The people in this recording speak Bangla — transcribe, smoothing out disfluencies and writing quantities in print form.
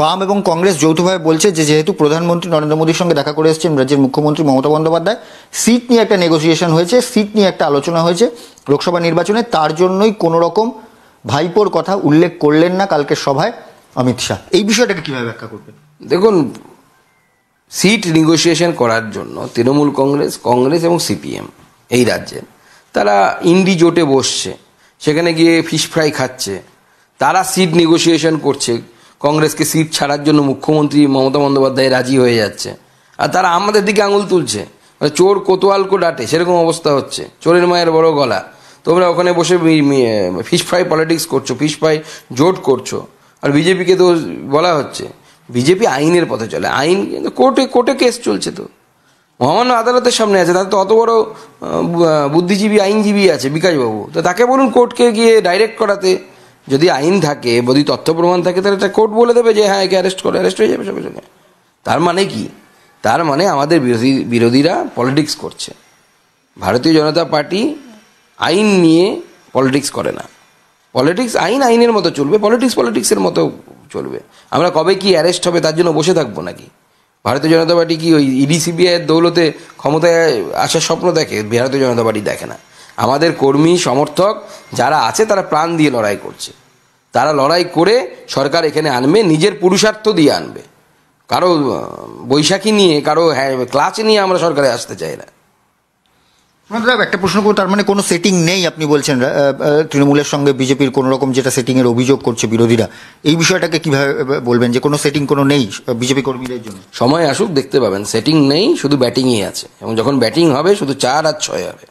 বাম এবং কংগ্রেস যৌথভাবে বলছে যে যেহেতু প্রধানমন্ত্রী নরেন্দ্র মোদীর সঙ্গে দেখা করে এসেছেন রাজ্যের মুখ্যমন্ত্রী মমতা বন্দ্যোপাধ্যায়, সিট নিয়ে একটা নেগোসিয়েশন হয়েছে, সিট নিয়ে একটা আলোচনা হয়েছে লোকসভা নির্বাচনে, তার জন্যই কোনো রকম ভাইপোর কথা উল্লেখ করলেন না কালকের সভায় অমিত শাহ। এই বিষয়টাকে কিভাবে ব্যাখ্যা করবেন? দেখুন, সিট নেগোসিয়েশন করার জন্য তৃণমূল কংগ্রেস এবং সিপিএম এই রাজ্যে তারা ইন্ডি জোটে বসছে, সেখানে গিয়ে ফিশ ফ্রাই খাচ্ছে, তারা সিট নেগোসিয়েশন করছে, কংগ্রেসকে সিট ছাড়ার জন্য মুখ্যমন্ত্রী মমতা বন্দ্যোপাধ্যায় রাজি হয়ে যাচ্ছে, আর তারা আমাদের দিকে আঙুল তুলছে। চোর কোতোয়ালকে ডাটে সেরকম অবস্থা হচ্ছে, চোরের মায়ের বড় গলা। তোমরা ওখানে বসে ফিশ ফ্রাই পলিটিক্স করছো, ফিশ ফ্রাই জোট করছো। আর বিজেপিকে তো বলা হচ্ছে বিজেপি আইনের পথে চলে, আইন কিন্তু কোর্টে কেস চলছে, তো মহামান্য আদালতের সামনে আছে। তাদের তো অত বড় বুদ্ধিজীবী আইনজীবী আছে বিকাশবাবু, তো তাকে বলুন কোর্টকে গিয়ে ডাইরেক্ট করাতে। যদি আইন থাকে, যদি তথ্য প্রমাণ থাকে, তাহলে একটা কোর্ট বলে দেবে যে হ্যাঁ একে অ্যারেস্ট করো, অ্যারেস্ট হয়ে যাবে সঙ্গে সঙ্গে। তার মানে কি? তার মানে আমাদের বিরোধীরা পলিটিক্স করছে। ভারতীয় জনতা পার্টি আইন নিয়ে পলিটিক্স করে না। পলিটিক্স আইনের মতো চলবে, পলিটিক্সের মতো চলবে। আমরা কবে কি অ্যারেস্ট হবে তার জন্য বসে থাকবো নাকি? ভারতীয় জনতা পার্টি কি ওই ইডি সিবিআইয়ের দৌলতে ক্ষমতায় আসার স্বপ্ন দেখে? ভারতীয় জনতা পার্টি দেখে না। আমাদের কর্মী সমর্থক যারা আছে তারা প্রাণ দিয়ে লড়াই করছে। তারা লড়াই করে সরকার এখানে আনবে, নিজের পুরুষার্থ দিয়ে আনবে। কারো বৈশাখী নিয়ে, কারো ক্লাচ নিয়ে আমরা সরকারে আসতে চাই না। একটা প্রশ্ন করবো, তার মানে কোনো সেটিং নেই আপনি বলছেন তৃণমূলের সঙ্গে বিজেপির কোনো রকম যেটা সেটিংয়ের অভিযোগ করছে বিরোধীরা, এই বিষয়টাকে কিভাবে বলবেন যে কোনো সেটিং কোনো নেই বিজেপি কর্মীদের জন্য? সময় আসুক, দেখতে পাবেন সেটিং নেই, শুধু ব্যাটিংই আছে। এবং যখন ব্যাটিং হবে শুধু 4 আর 6 হবে।